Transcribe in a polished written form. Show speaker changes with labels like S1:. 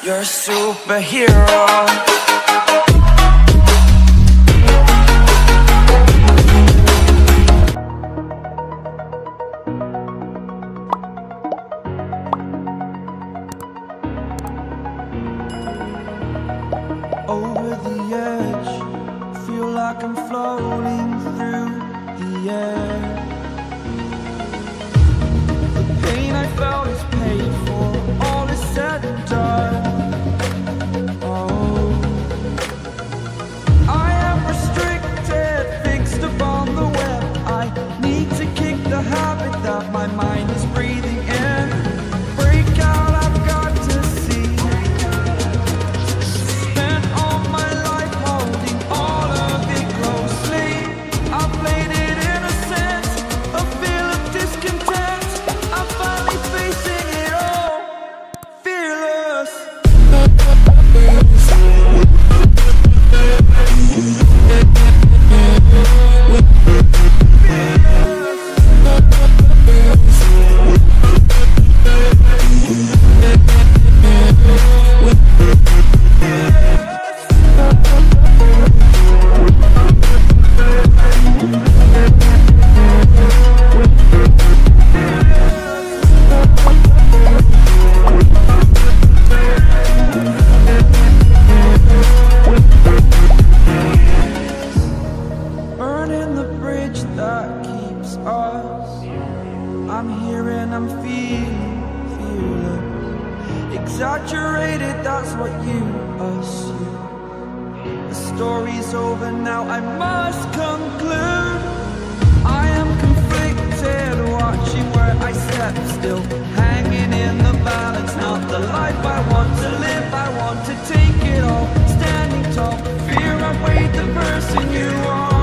S1: You're a superhero.
S2: Over the edge, feel like I'm floating through the air. The pain I felt is paid for, all is said and done. Oh, I am restricted, fixed upon the web. I need to kick the habit that my mind is breathing in. Break out, I've got to see. I'm here and I'm feeling fearless. Exaggerated, that's what you assume. The story's over now, I must conclude. I am conflicted, watching where I step still, hanging in the balance. Not the life I want to live, I want to take it all. Standing tall, fear I weighed the person you are.